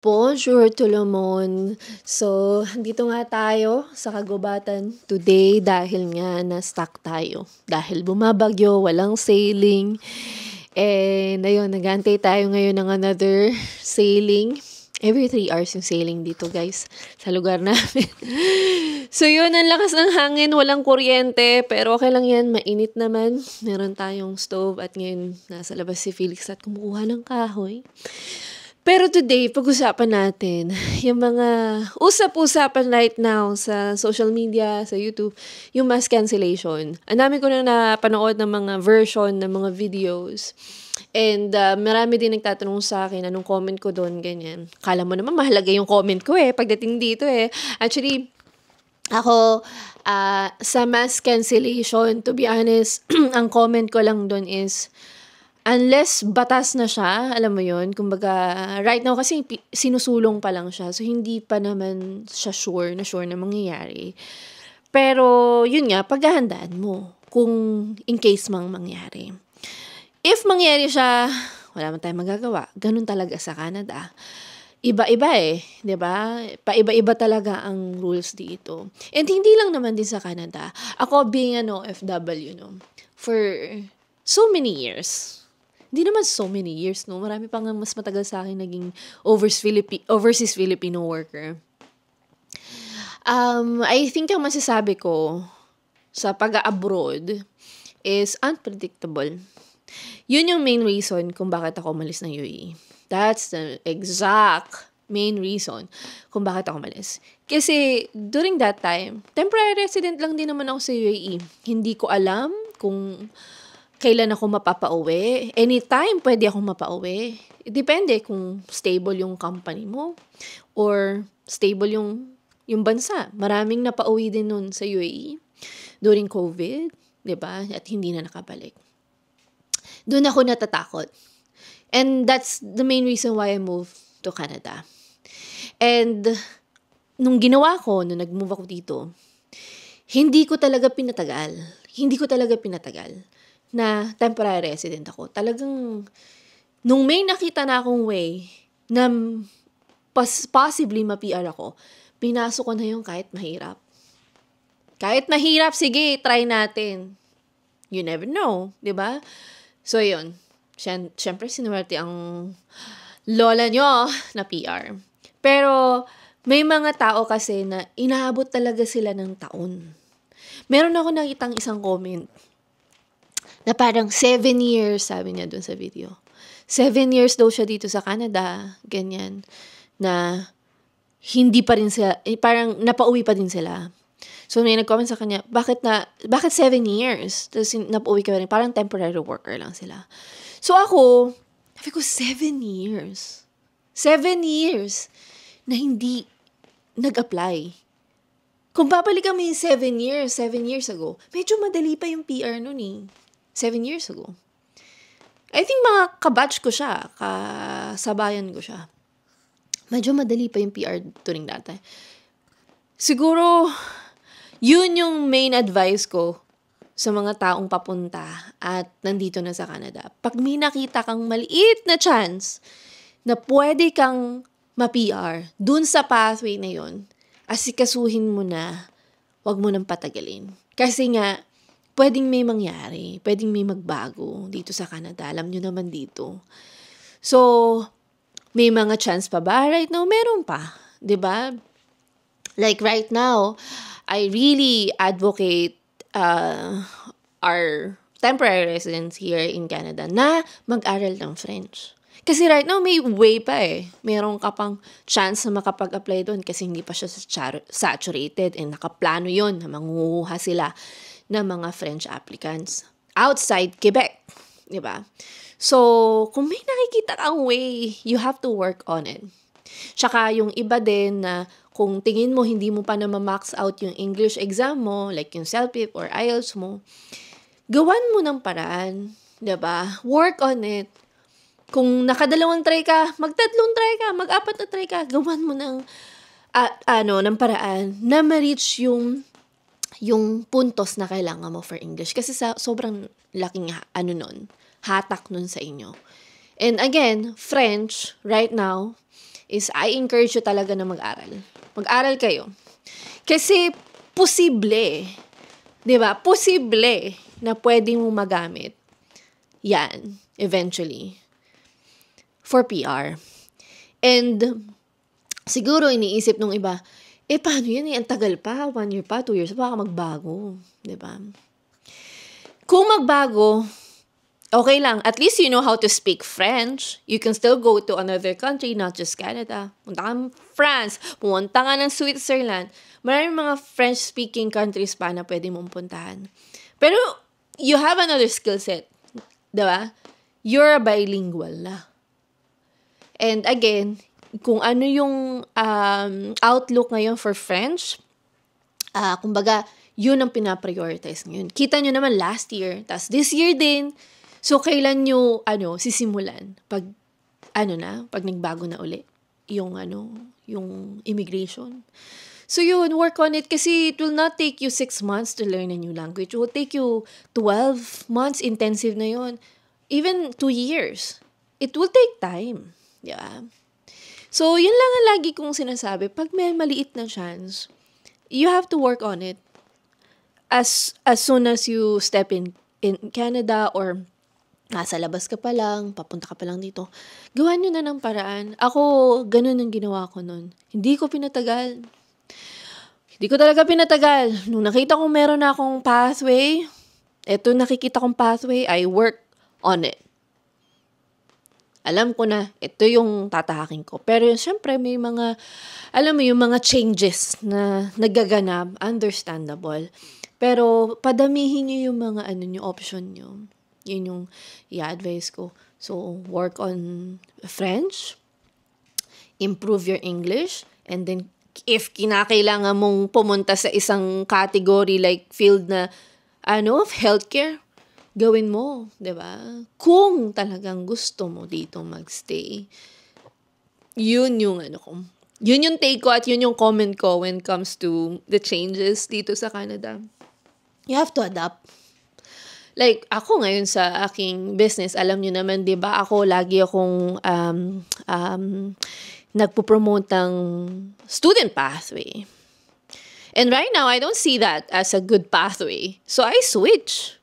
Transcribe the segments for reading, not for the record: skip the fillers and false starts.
Bonjour tout le monde! So, dito nga tayo sa kagubatan today dahil nga na-stuck tayo. Dahil bumabagyo, walang sailing. And ayun, nag-aantay tayo ngayon ng another sailing. Every 3 hours yung sailing dito, guys, sa lugar namin. So yun, ang lakas ng hangin, walang kuryente, pero okay lang yan, mainit naman. Meron tayong stove at ngayon nasa labas si Felix at kumukuha ng kahoy. Pero today, pag-usapan natin yung mga usap-usapan right now sa social media, sa YouTube, yung mass cancellation. Ang dami ko na napanood ng mga version ng mga videos. And marami din nagtatanong sa akin, anong comment ko doon, ganyan. Kala mo naman mahalaga yung comment ko pagdating dito Actually, ako, sa mass cancellation, to be honest, ang comment ko lang doon is, unless batas na siya, alam mo yun, kumbaga, right now kasi sinusulong pa lang siya, so hindi pa naman siya sure na mangyayari. Pero, yun nga, paghahandaan mo kung in case mang mangyari. If mangyari siya, wala man tayong magagawa. Ganun talaga sa Canada. Iba-iba di ba? Paiba-iba talaga ang rules dito. And hindi lang naman din sa Canada. Ako being an OFW, for so many years. Hindi naman so many years, Marami pang mas matagal sa akin naging overseas Filipino worker. I think ang masasabi ko sa pag-abroad is unpredictable. Yun yung main reason kung bakit ako umalis ng UAE. That's the exact main reason kung bakit ako umalis. Kasi during that time, temporary resident lang din naman ako sa UAE. Hindi ko alam kung kailan ako mapapauwi. Anytime pwede akong mapauwi. Depende kung stable yung company mo or stable yung bansa. Maraming napauwi din nun sa UAE during COVID, di ba? At hindi na nakabalik. Doon ako natatakot. And that's the main reason why I moved to Canada. And nung nag-move ako dito, hindi ko talaga pinatagal na temporary resident ako. Talagang, nung may nakita na akong way na possibly ma-PR ako, pinasok ko na yung kahit mahirap. Kahit mahirap, sige, try natin. You never know, di ba? So, yun. Siyempre, sinuwerte ang lola nyo na PR. Pero, may mga tao kasi na inaabot talaga sila ng taon. Meron ako nakitang isang comment na parang 7 years, sabi niya dun sa video. 7 years daw siya dito sa Canada, ganyan, na hindi pa rin sila, parang napauwi pa din sila. So, may nag-comment sa kanya, bakit 7 years? Tapos napauwi ka rin, parang temporary worker lang sila. So, ako, sabi ko, 7 years. 7 years na hindi nag-apply. Kung babalik kami 7 years ago, medyo madali pa yung PR nun 7 years ago. I think mga kabatch ko siya, kasabayan ko siya. Medyo madali pa yung PR during that time. Siguro, yun yung main advice ko sa mga taong papunta at nandito na sa Canada. Pag may nakita kang maliit na chance na pwede kang ma-PR dun sa pathway na yun, asikasuhin mo na, wag mo nang patagalin. Kasi nga, pwedeng may mangyari, pwedeng may magbago dito sa Canada. Alam nyo naman dito. So, may mga chance pa ba? Right now, meron pa. 'Di ba? Like right now, I really advocate our temporary residents here in Canada na mag-aral ng French. Kasi right now, may way pa Meron ka pang chance na makapag-apply doon kasi hindi pa siya saturated and nakaplano yon na manguha sila ng mga French applicants outside Quebec, di ba? So, kung may nakikita kang way, you have to work on it. Tsaka yung iba din na kung tingin mo hindi mo pa na ma-max out yung English exam mo, like yung CELPIP or IELTS mo, gawan mo ng paraan, di ba? Work on it. Kung nakadalawang try ka, magtatlong try ka, mag-apat na try ka, gawan mo ng paraan na ma-reach yung puntos na kailangan mo for English. Kasi sobrang laking hatak nun sa inyo. And again, French, right now, is I encourage you talaga na mag-aral. Mag-aral kayo. Kasi posible, di ba? Posible na pwede mo magamit yan eventually for PR. And siguro iniisip nung iba, paano yan? Ang tagal pa, 1 year pa, 2 years pa, baka magbago. Diba? Kung magbago, okay lang. At least you know how to speak French. You can still go to another country, not just Canada. Punta ka ng France, pumunta ka ng Switzerland. Maraming mga French-speaking countries pa na pwede mong puntahan. Pero, you have another skill set. Diba? You're bilingual na. And again, kung ano yung outlook ngayon for French, kumbaga, yun ang pinaprioritize ngayon. Kita nyo naman last year, tas this year din. So, kailan nyo, sisimulan? Pag nagbago na uli yung immigration. So, yun, work on it kasi it will not take you 6 months to learn a new language. It will take you 12 months, intensive na yun. Even 2 years. It will take time. Yeah. So, yun lang ang lagi kong sinasabi. Pag may maliit na chance, you have to work on it. As soon as you step in Canada or nasa labas ka pa lang, papunta ka pa lang dito, gawan nyo na ng paraan. Ako, ganun ang ginawa ko nun. Hindi ko pinatagal. Hindi ko talaga pinatagal. Nung nakita kong meron na akong pathway, nakikita kong pathway, I work on it. Alam ko na, ito yung tatahakin ko. Pero syempre, may mga, yung mga changes na nagaganap, understandable. Pero, padamihin nyo yung mga, option nyo. Yun yung i-advise ko. So, work on French, improve your English, and then, if kinakailangan mong pumunta sa isang category like field na, healthcare, gawin mo, 'di ba? Kung talagang gusto mo dito magstay. Yun yung Yun yung take ko at yun yung comment ko when it comes to the changes dito sa Canada. You have to adapt. Like ako ngayon sa aking business, alam niyo naman 'di ba? Ako lagi akong nagpo-promote ng student pathway. And right now, I don't see that as a good pathway. So I switch.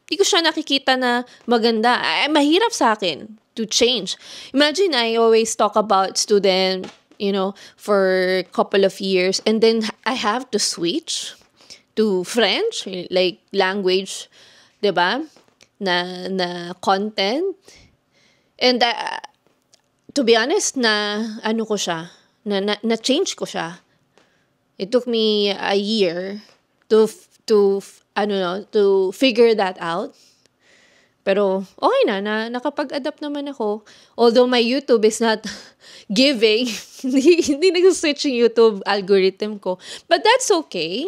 Hindi ko siya nakikita na maganda. Mahirap sa akin to change. Imagine, I always talk about student, for a couple of years, and then I have to switch to French, like language, diba? Na content. And to be honest, ko siya, na-change ko siya. It took me a year to figure that out. Pero, okay na nakapag-adapt naman ako. Although my YouTube is not giving, hindi nag-switch yung YouTube algorithm ko. But that's okay.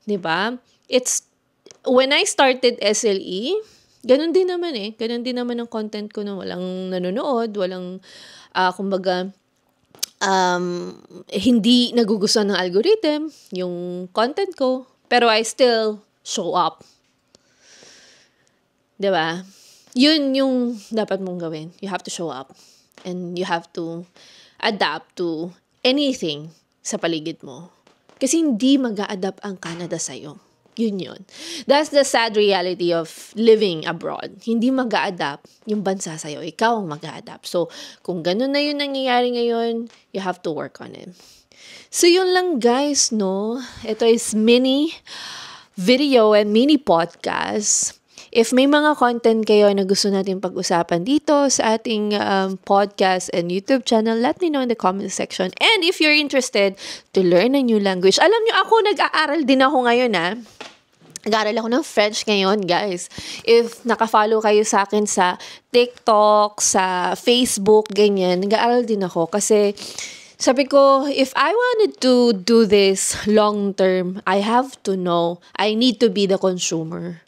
Diba? When I started SLE, ganun din naman Ganun din naman ang content ko na walang nanonood, walang, hindi nagugustuhan ng algorithm, yung content ko. Pero I still show up. Diba? Yun yung dapat mong gawin. You have to show up. And you have to adapt to anything sa paligid mo. Kasi hindi mag-a-adapt ang Canada sa'yo. Yun. That's the sad reality of living abroad. Hindi mag-a-adapt yung bansa sa'yo. Ikaw ang mag-a-adapt. So, kung ganun na yun nangyayari ngayon, you have to work on it. So, yun lang guys, no? Ito is mini video and mini podcast. If may mga content kayo na gusto natin pag-usapan dito sa ating podcast and YouTube channel, let me know in the comment section. And if you're interested to learn a new language, alam nyo, ako nag-aaral din ako ngayon Nag-aaral ako ng French ngayon, guys. If naka-follow kayo sa akin sa TikTok, sa Facebook, ganyan, nag-aaral din ako. Kasi sabi ko, if I wanted to do this long-term, I have to know, I need to be the consumer.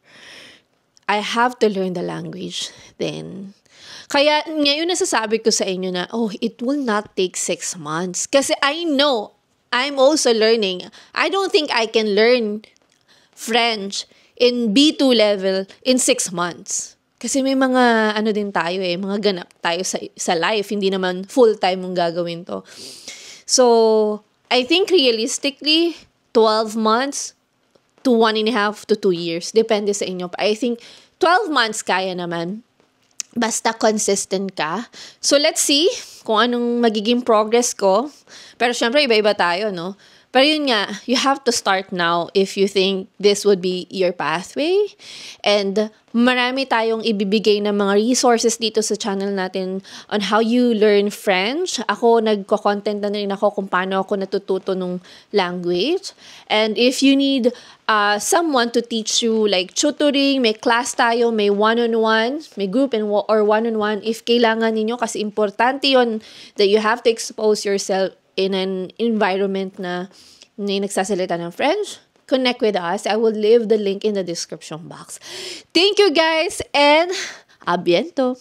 I have to learn the language then. Kaya ngayon nasasabi ko sa inyo na, it will not take 6 months. Kasi I know, I'm also learning. I don't think I can learn French in B2 level in 6 months. Kasi may mga ano din tayo mga ganap tayo sa life. Hindi naman full-time mong gagawin to. So, I think realistically, 12 months to 1.5 to 2 years. Depende sa inyo. I think 12 months kaya naman. Basta consistent ka. So, let's see kung anong magiging progress ko. Pero syempre, iba-iba tayo, no? Pero yun nga, you have to start now if you think this would be your pathway. And marami tayong ibibigay ng mga resources dito sa channel natin on how you learn French. Ako, nagko-content na rin ako kung paano ako natututo ng language. And if you need someone to teach you like tutoring, may class tayo, may one-on-one, may group or one-on-one, if kailangan ninyo, kasi importante yun that you have to expose yourself in an environment na nagsasalita ng French, connect with us. I will leave the link in the description box. Thank you guys and a biento!